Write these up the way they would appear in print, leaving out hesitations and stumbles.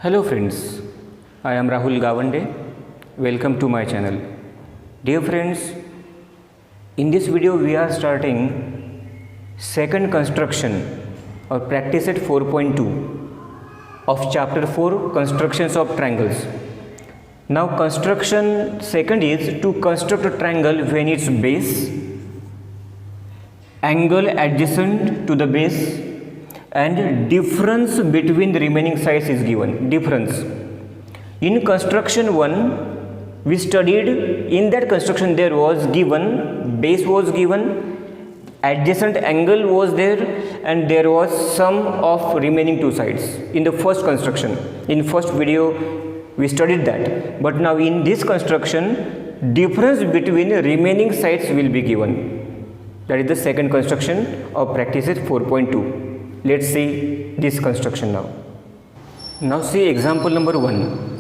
Hello friends, I am Rahul Gawande. Welcome to my channel. Dear friends, in this video we are starting second construction or practice at 4.2 of chapter 4 constructions of triangles. Now construction second is to construct a triangle when its base, angle adjacent to the base and difference between the remaining sides is given. Difference. In construction 1, we studied, in that construction there was given, base was given, adjacent angle was there and there was sum of remaining two sides. In the first construction, in first video we studied that. But now in this construction, difference between remaining sides will be given. That is the second construction of practices 4.2. Let's see this construction now. Now see example number 1.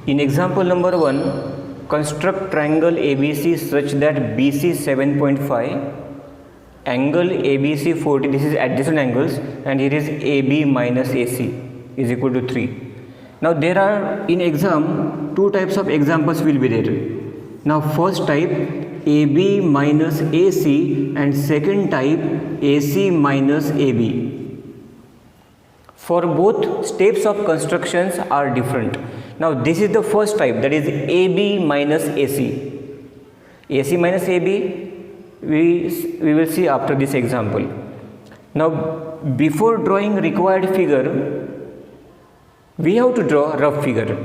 In example number 1, construct triangle ABC such that BC 7.5, angle ABC 40, this is adjacent angles, and here is AB minus AC is equal to 3. Now there are in exam two types of examples will be there. Now first type AB minus AC and second type AC minus AB. For both steps of constructions are different. Now this is the first type, that is AB minus AC. AC minus AB we will see after this example. Now before drawing required figure, we have to draw rough figure.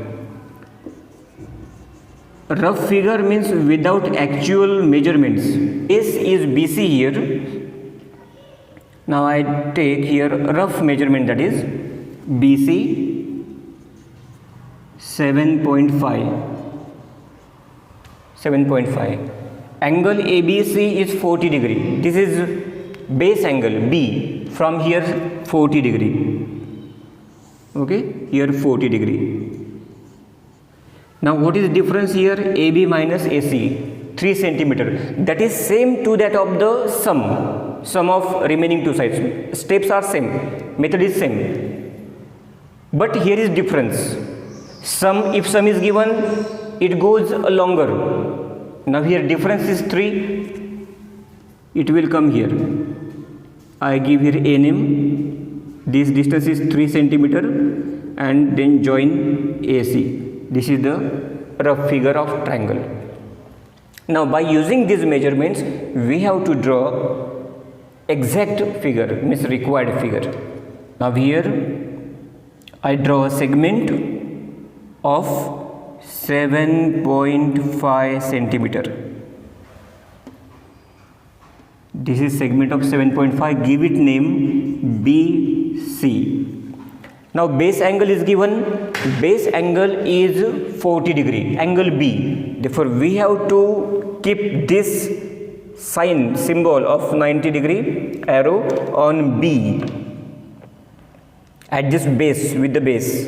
Rough figure means without actual measurements. S is BC here. Now I take here rough measurement, that is BC 7.5. Angle ABC is 40 degree. This is base angle B. From here 40 degree. Okay, here 40 degree. Now what is the difference here? AB minus AC 3 centimeter. That is same to that of the sum of remaining two sides. Steps are same, method is same, but here is difference. If sum is given, it goes longer. Now here difference is 3, it will come here. I give here a name. This distance is 3 centimeter and then join AC. This is the rough figure of triangle. Now by using these measurements, we have to draw exact figure, means required figure. Now here I draw a segment of 7.5 centimeter. This is segment of 7.5. Give it name BC. Now base angle is given. Base angle is 40 degree, angle B. Therefore we have to keep this sign, symbol of 90 degree arrow on B. Adjust base with the base.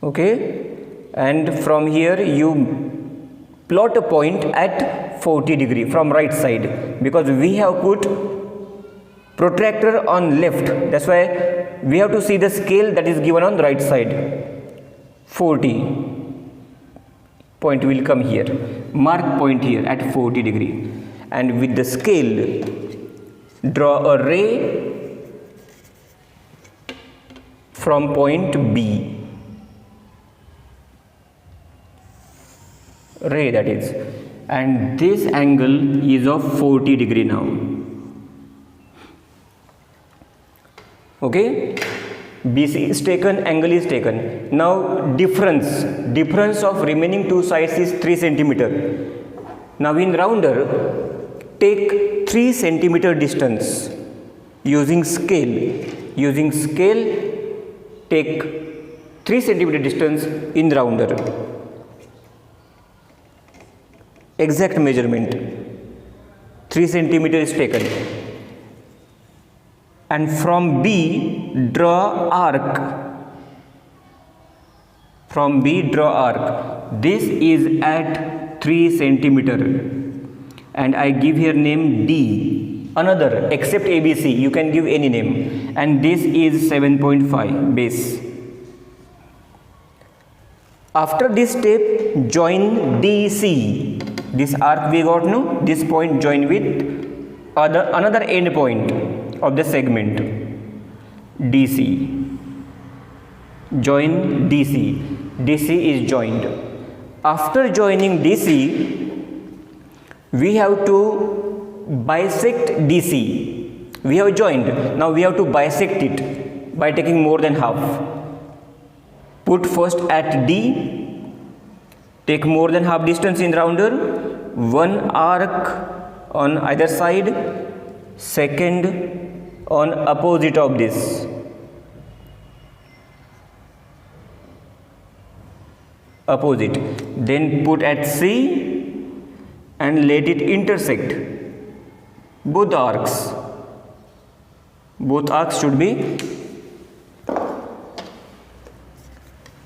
Okay, and from here you plot a point at 40 degree from right side, because we have put protractor on left. That's why we have to see the scale that is given on the right side. 40 point will come here. Mark point here at 40 degree, and with the scale draw a ray from point B. Ray, that is, and this angle is of 40 degree now. Okay, BC is taken, angle is taken. Now difference of remaining two sides is 3 centimeter. Now in rounder, take 3 centimeter distance using scale. Using scale, take 3 centimeter distance in rounder. Exact measurement 3 centimeter is taken. And from B draw arc. From B draw arc. This is at 3 centimeter and I give here name D. another except ABC, you can give any name, and this is 7.5 base. After this step, join DC. This arc we got, no? This point join with another end point of the segment, DC. Join DC. DC is joined. After joining DC, we have to bisect DC. We have joined. Now we have to bisect it by taking more than half. Put first at D, take more than half distance in rounder, one arc on either side, second on opposite of this. Opposite. Then put at C and let it intersect both arcs. Both arcs should be.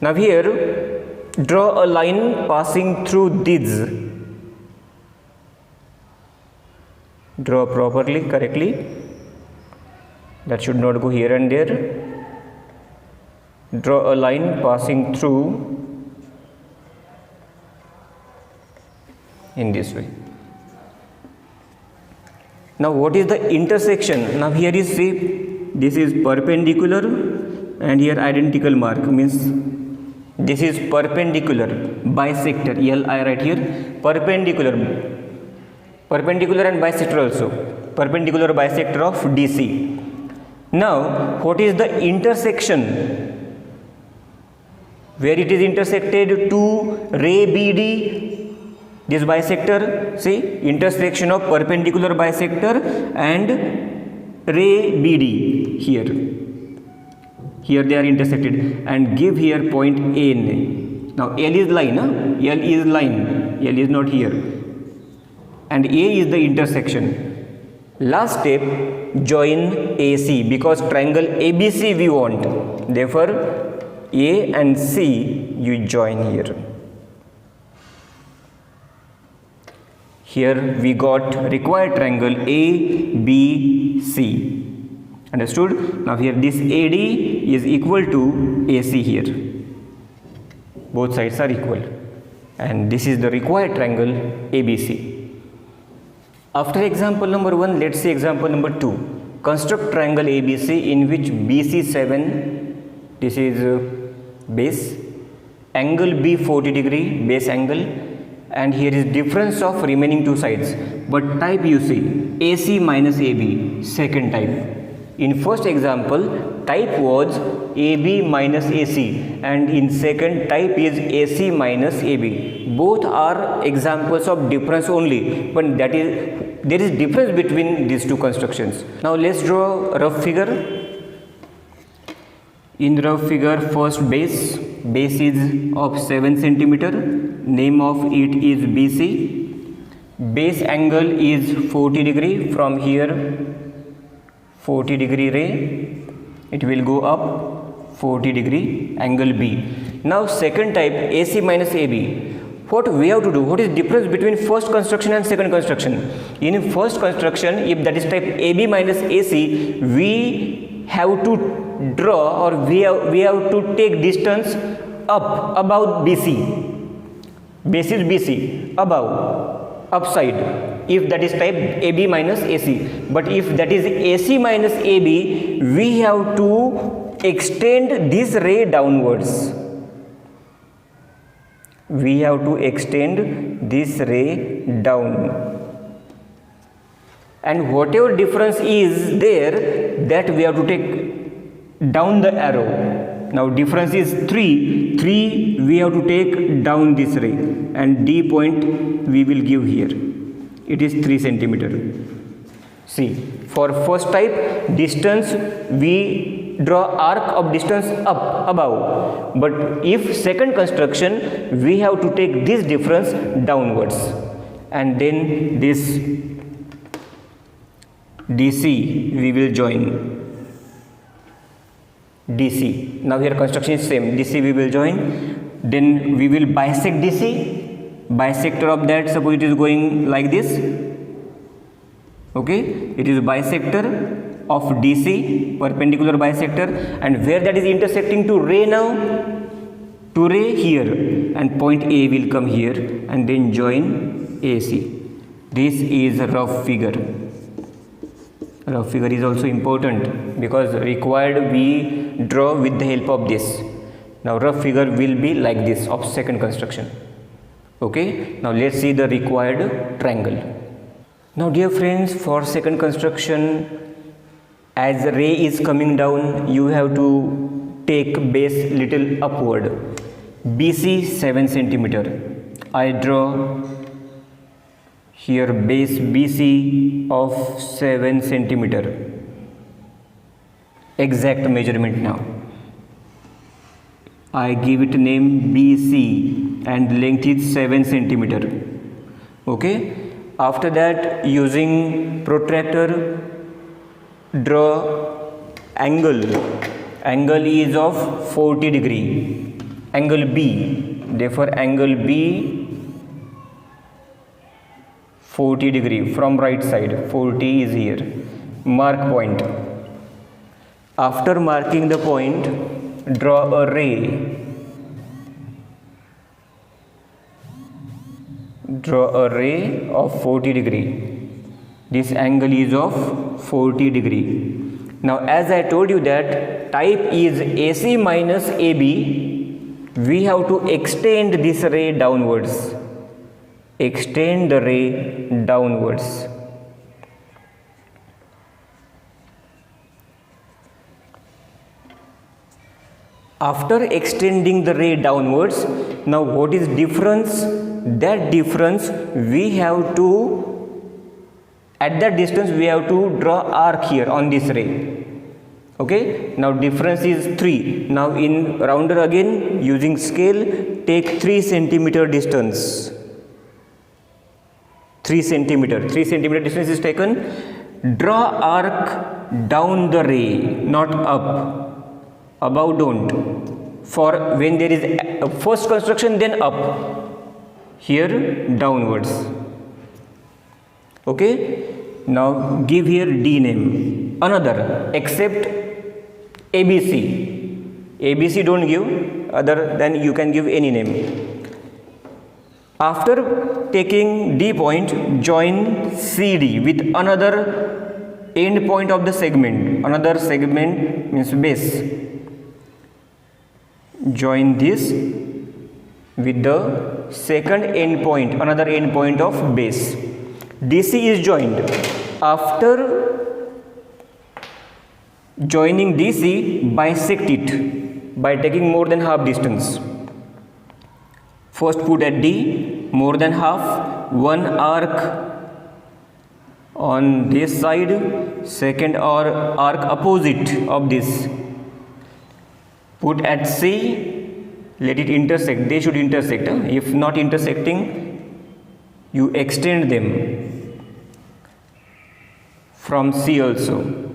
Now here draw a line passing through these. Draw properly, correctly. That should not go here and there. Draw a line passing through in this way. Now what is the intersection? Now here is, see, this is perpendicular and here identical mark, means this is perpendicular bisector. I write here perpendicular and bisector also, perpendicular bisector of DC. Now what is the intersection? Where it is intersected to ray BD, this bisector, see, intersection of perpendicular bisector and ray BD here. Here they are intersected, and give here point N. Now L is line, L is line, L is not here, and A is the intersection. Last step, join AC, because triangle ABC we want. Therefore A and C you join here. Here we got required triangle ABC. Understood? Now here this AD is equal to AC here. Both sides are equal. And this is the required triangle ABC. After example number 1, let's see example number 2. Construct triangle ABC in which BC7, this is base, angle B 40 degree, base angle, and here is difference of remaining two sides. But type you see AC minus AB, second type. In first example, type was AB minus AC, and in second type is AC minus AB. Both are examples of difference only, but that is, there is difference between these two constructions. Now let's draw a rough figure. In rough figure, first base is of 7 centimeter. Name of it is BC. Base angle is 40 degree. From here 40 degree ray, it will go up 40 degree angle B. Now second type AC minus AB. What we have to do? What is difference between first construction and second construction? In first construction, if that is type AB minus AC, we have to draw, or we have to take distance up above BC. Base is BC, above, upside, if that is type AB minus AC. But if that is AC minus AB, we have to extend this ray downwards. We have to extend this ray down. And whatever difference is there, that we have to take down the arrow. Now difference is 3 we have to take down this ray, and D point we will give here. It is 3 centimeter. See, for first type distance we draw arc of distance up above, but if second construction we have to take this difference downwards, and then this DC we will join. DC. Now here construction is same. DC we will join. Then we will bisect DC. Bisector of that, suppose it is going like this. Okay, it is bisector of DC, perpendicular bisector, and where that is intersecting to ray now, to ray here, and point A will come here and then join AC. This is a rough figure. Rough figure is also important because required we draw with the help of this. Now rough figure will be like this of second construction. Okay, now let's see the required triangle. Now dear friends, for second construction, as the ray is coming down, you have to take base little upward. BC 7 centimeter. I draw here base BC of 7 centimeter. Exact measurement now. I give it name BC and length is 7 centimeter. Okay. After that, using protractor, draw angle. Angle is of 40 degree. Angle B. Therefore, angle B 40 degree from right side. 40 is here. Mark point. After marking the point, draw a ray. Draw a ray of 40 degree. This angle is of 40 degree. Now as I told you that type is AC minus AB, we have to extend this ray downwards. Extend the ray downwards. After extending the ray downwards, now what is difference? That difference we have to, at that distance we have to draw arc here on this ray. Okay, now difference is 3. Now in rounder again, using scale, take 3 centimeter distance. 3 centimeter distance is taken. Draw arc down the ray, not up. Above don't. For when there is a first construction, then up. Here downwards. Okay. Now give here D name. Another except ABC. ABC don't give. Other than you can give any name. After taking D point, join CD with another end point of the segment. Another segment means base. Join this with the second end point, another end point of base. DC is joined. After joining DC, bisect it by taking more than half distance. First put at D, more than half, one arc on this side, second arc opposite of this. Put at C, let it intersect. They should intersect. If not intersecting, you extend them from C also.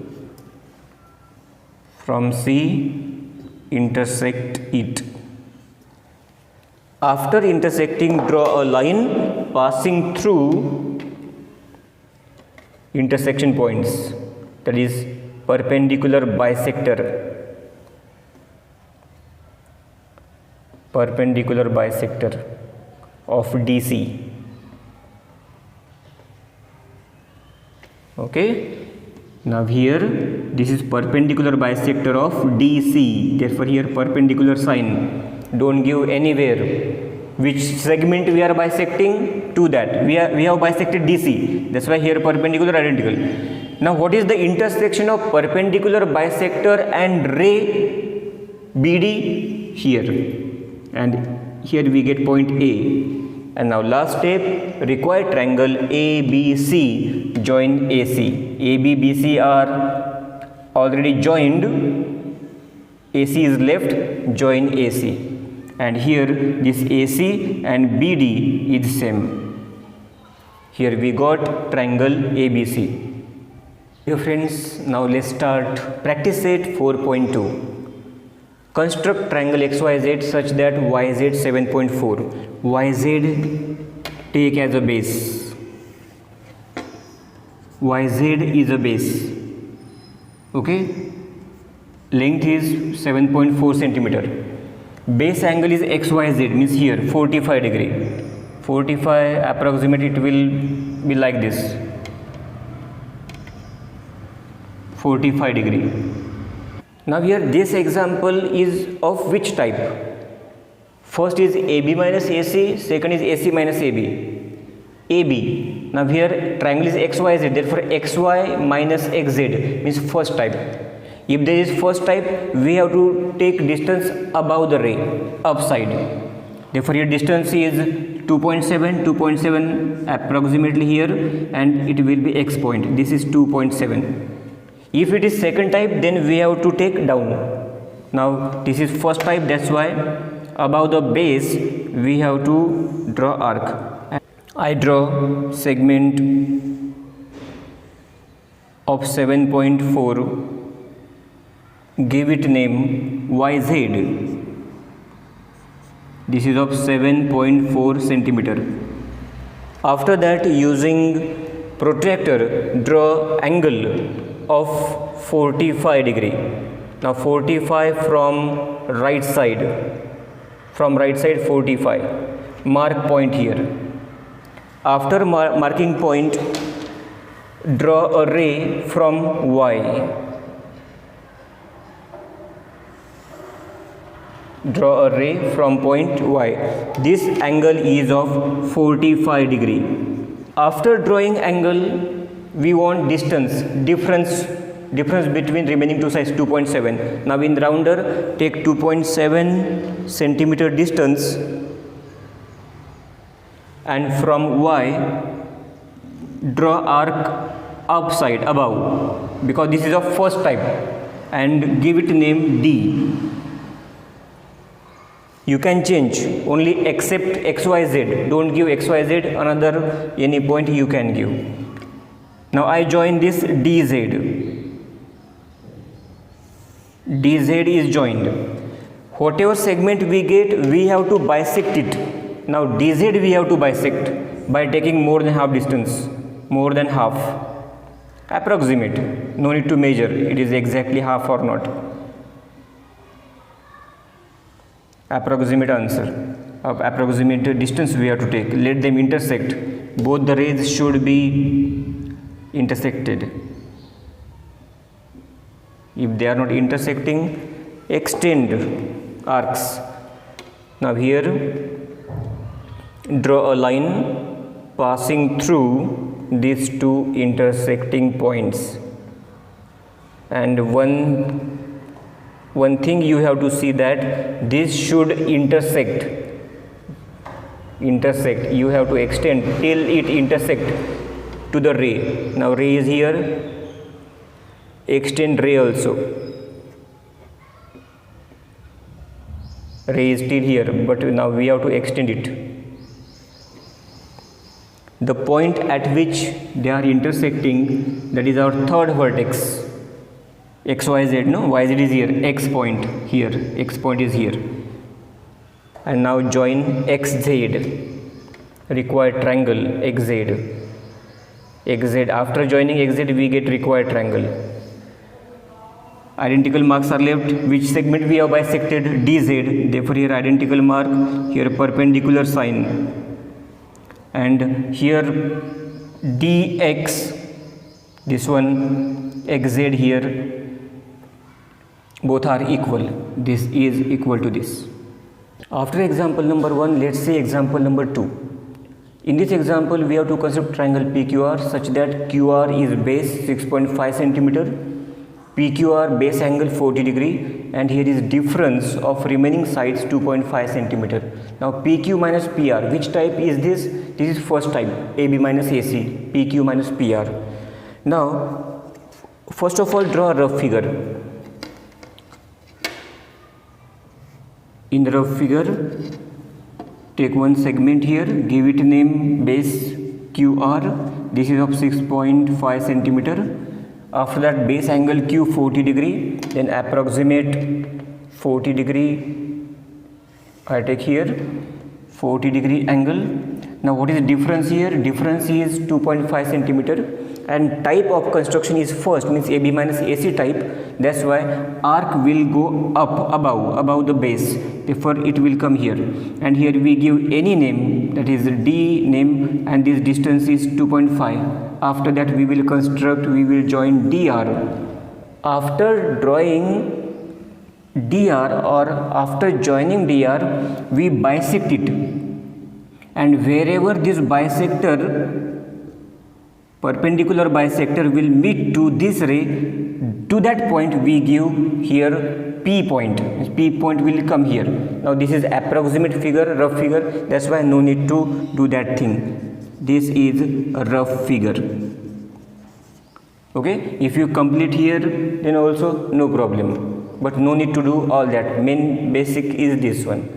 From C, intersect it. After intersecting, draw a line passing through intersection points, that is perpendicular bisector. Perpendicular bisector of DC. Okay. Now here this is perpendicular bisector of DC. Therefore here perpendicular sign. Don't give anywhere which segment we are bisecting to that. We have bisected DC. That's why here perpendicular identical. Now what is the intersection of perpendicular bisector and ray BD? Here. And here we get point A. And now last step, required triangle ABC, join AC. AB, BC are already joined. AC is left, join AC. And here this AC and BD is same. Here we got triangle ABC. Dear friends, now let's start practice set 4.2. Construct triangle XYZ such that YZ 7.4. YZ take as a base. YZ is a base. Okay, length is 7.4 centimeter. Base angle is XYZ, means here 45 degree. 45 approximate, it will be like this, 45 degree. Now here this example is of which type? First is AB minus AC, second is AC minus AB. AB. Now here triangle is XYZ, therefore XY minus XZ means first type. If there is first type, we have to take distance above the ray, upside. Therefore here distance is 2.7 approximately here, and it will be X point. This is 2.7. If it is second type, then we have to take down. Now this is first type, that's why above the base we have to draw arc. I draw segment of 7.4, give it name YZ. This is of 7.4 centimeter. After that, using protractor, draw angle of 45 degree. Now 45 from right side, 45. Mark point here. After marking point, draw a ray from Y. Draw a ray from point Y. This angle is of 45 degree. After drawing angle, we want difference between remaining two sides, 2.7. Now in rounder, take 2.7 centimeter distance, and from Y draw arc upside, above, because this is of first type, and give it name D. You can change only except XYZ, don't give XYZ, another any point you can give. Now I join this DZ. DZ is joined. Whatever segment we get, we have to bisect it. Now DZ we have to bisect by taking more than half distance, more than half. Approximate, no need to measure, it is exactly half or not. Approximate answer, approximate distance we have to take. Let them intersect. Both the rays should be intersected. If they are not intersecting, extend arcs. Now here draw a line passing through these two intersecting points, and one thing you have to see, that this should intersect. You have to extend till it intersect to the ray. Now ray is here, extend ray also. Ray is still here, but now we have to extend it. The point at which they are intersecting, that is our third vertex. XYZ, no, YZ is here, X point here, X point is here. And now join XZ, required triangle XZ. XZ, after joining XZ we get required triangle. Identical marks are left. Which segment we have bisected? DZ, therefore here identical mark, here perpendicular sign. And here DX, this one XZ here, both are equal. This is equal to this. After example number 1, let's say example number 2. In this example, we have to construct triangle PQR such that QR is base 6.5 centimeter, PQR base angle 40 degree, and here is difference of remaining sides 2.5 centimeter. Now PQ minus PR, which type is this? This is first type, AB minus AC, PQ minus PR. Now first of all, draw a rough figure. In the rough figure, take one segment here, give it name base QR. This is of 6.5 centimeter. After that, base angle Q 40 degree, then approximate 40 degree. I take here 40 degree angle. Now what is the difference here? Difference is 2.5 centimeter. and type of construction is first, means AB minus AC type. That's why arc will go up above the base, therefore it will come here, and here we give any name, that is D name, and this distance is 2.5. After that we will join DR. After drawing DR or after joining DR, we bisect it, and wherever this perpendicular bisector will meet to this ray, to that point we give here P point. P point will come here. Now this is approximate figure, rough figure, that's why no need to do that thing. This is a rough figure. Okay, if you complete here then also no problem, but no need to do all that. Main basic is this one.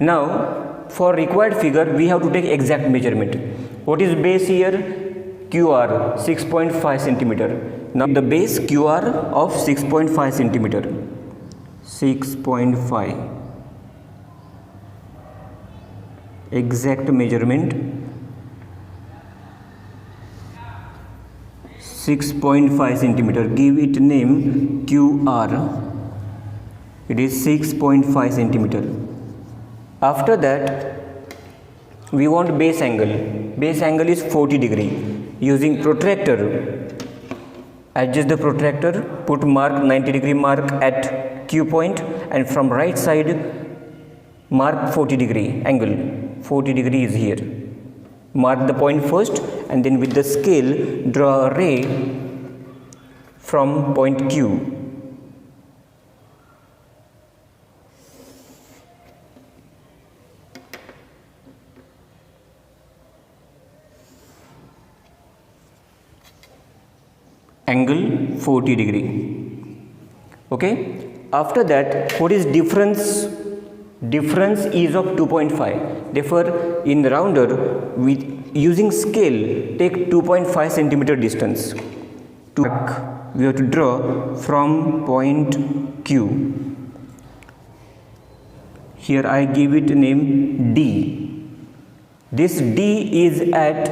Now for required figure we have to take exact measurement. What is base here? QR 6.5 centimeter. Now the base QR of 6.5 centimeter. 6.5 exact measurement. 6.5 centimeter. Give it name QR. It is 6.5 centimeter. After that we want base angle. Base angle is 40 degree. Using protractor, adjust the protractor, put mark 90 degree mark at Q point, and from right side mark 40 degree angle. 40 degree is here. Mark the point first, and then with the scale draw a ray from point Q. Angle 40 degree. Okay, after that what is difference? Difference is of 2.5. therefore in rounder with using scale take 2.5 centimeter distance. We have to draw from point Q. Here I give it a name D. This D is at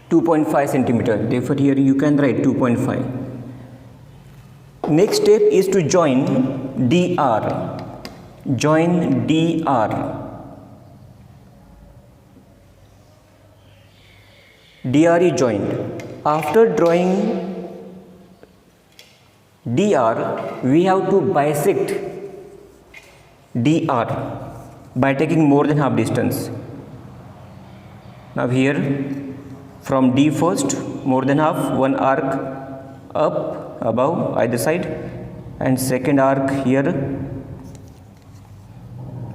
2.5 centimeter, therefore here you can write 2.5. Next step is to join DR. Join DR. DR is joined. After drawing DR, we have to bisect DR by taking more than half distance. Now here from D first, more than half, one arc up, above, either side, and second arc here.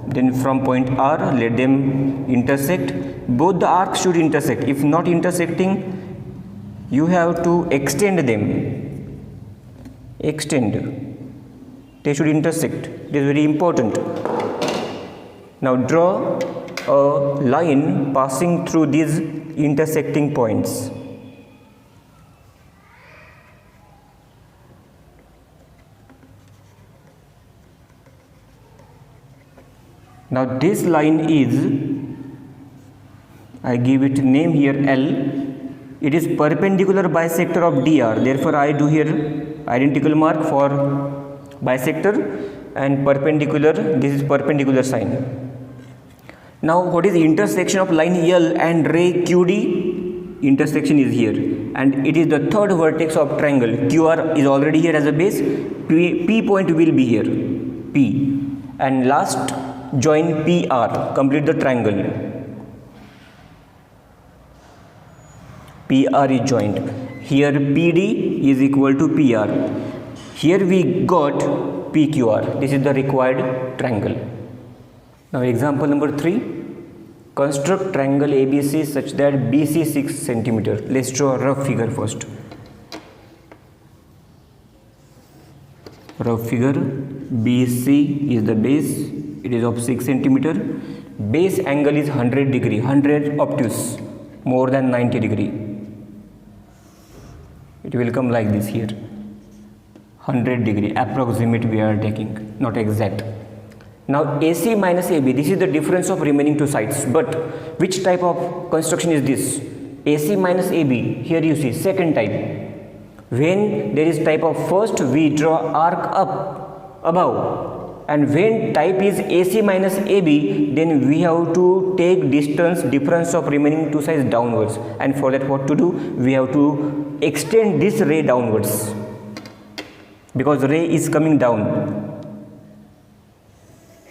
Then from point R, let them intersect. Both the arcs should intersect. If not intersecting, you have to extend them. Extend. They should intersect. It is very important. Now draw a line passing through these intersecting points. Now this line is, I give it name here L. It is perpendicular bisector of DR. Therefore I do here identical mark for bisector, and perpendicular, this is perpendicular sign. Now what is the intersection of line L and ray QD? Intersection is here, and it is the third vertex of triangle. QR is already here as a base. P point will be here, P, and last join PR, complete the triangle. PR is joined. Here PD is equal to PR. Here we got PQR. This is the required triangle. Now example number 3. Construct triangle ABC such that BC 6 cm. Let's draw a rough figure first. Rough figure. BC is the base. It is of 6 cm. Base angle is 100 degree. 100 obtuse. More than 90 degree. It will come like this here. 100 degree. Approximate we are taking. Not exact. Now AC minus AB, this is the difference of remaining two sides. But which type of construction is this? AC minus AB. Here you see second type. When there is type of first, we draw arc up above, and when type is AC minus AB, then we have to take difference of remaining two sides downwards, and for that what to do, we have to extend this ray downwards, because ray is coming down,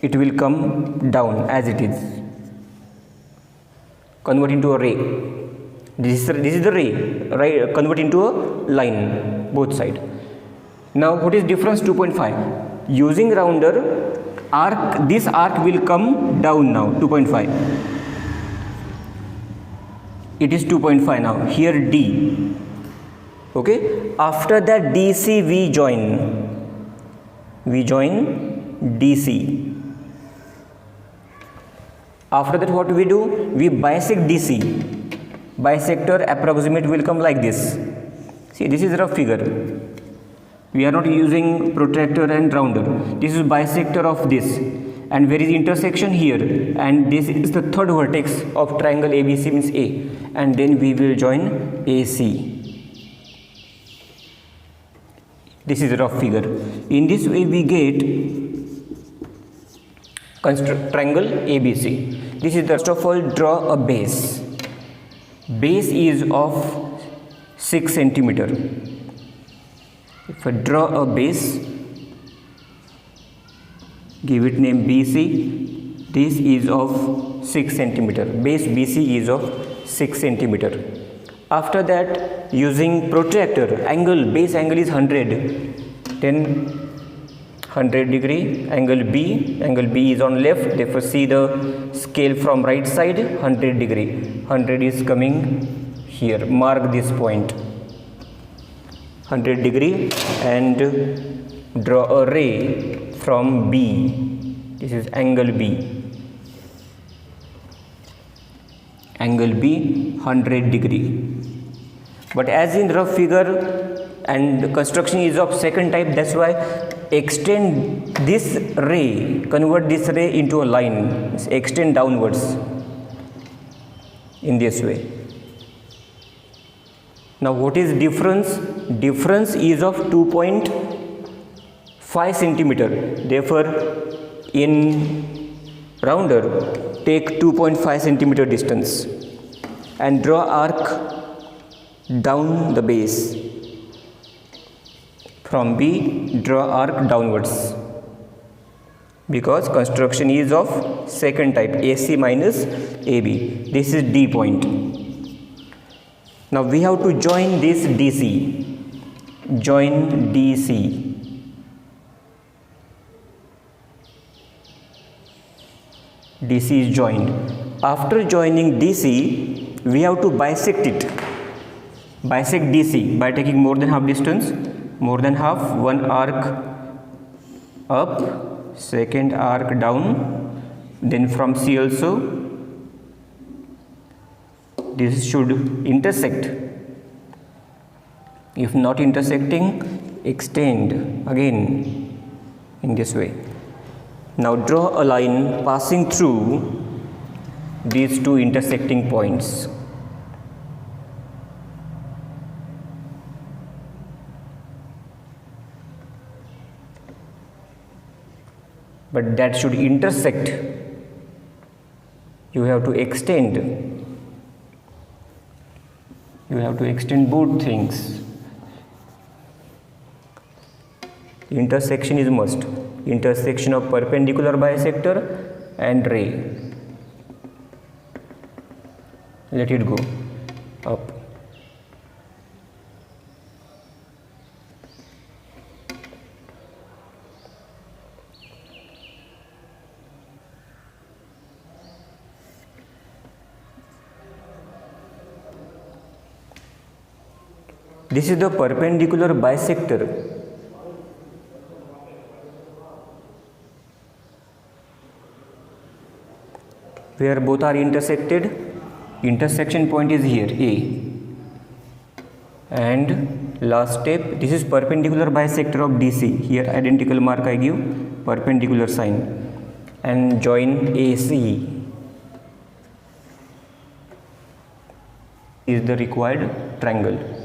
it will come down as it is, convert into a ray. This is the ray, right? Convert into a line both side. Now what is difference? 2.5. Using rounder, arc, this arc will come down now, 2.5. It is 2.5 now. Here D. Okay. After that DC we join. We join DC. After that what we do? We bisect DC. Bisector approximate will come like this. See, this is a rough figure. We are not using protractor and rounder. This is bisector of this, and where is intersection? Here, and this is the third vertex of triangle ABC, means A, and then we will join AC. This is a rough figure. In this way we get triangle ABC. This is the first of all, draw a base. Base is of 6 centimeter. If I draw a base, give it name BC, this is of 6 centimeter. Base BC is of 6 centimeter. After that, using protractor, base angle is 100, then 100 degree, angle B is on left, therefore see the scale from right side, 100 degree, 100 is coming here, mark this point, 100 degree, and draw a ray from B, this is angle B, 100 degree. But as in rough figure and construction is of second type, that's why extend this ray, convert this ray into a line, extend downwards in this way. Now what is difference? Difference is of 2.5 centimeter. Therefore in rounder, take 2.5 centimeter distance and draw arc down the base. From B, draw arc downwards, because construction is of second type, AC minus AB. This is D point. Now we have to join this DC. Join DC. DC is joined. After joining DC, we have to bisect it. Bisect DC by taking more than half distance. More than half, one arc up, second arc down, then from C also, this should intersect. If not intersecting, extend again in this way. Now draw a line passing through these two intersecting points. But that should intersect. You have to extend. You have to extend both things. Intersection is must. Intersection of perpendicular bisector and ray. Let it go up. This is the perpendicular bisector. Where both are intersected, intersection point is here, A. And last step, this is perpendicular bisector of DC. Here identical mark I give, perpendicular sign, and join AC. is the required triangle.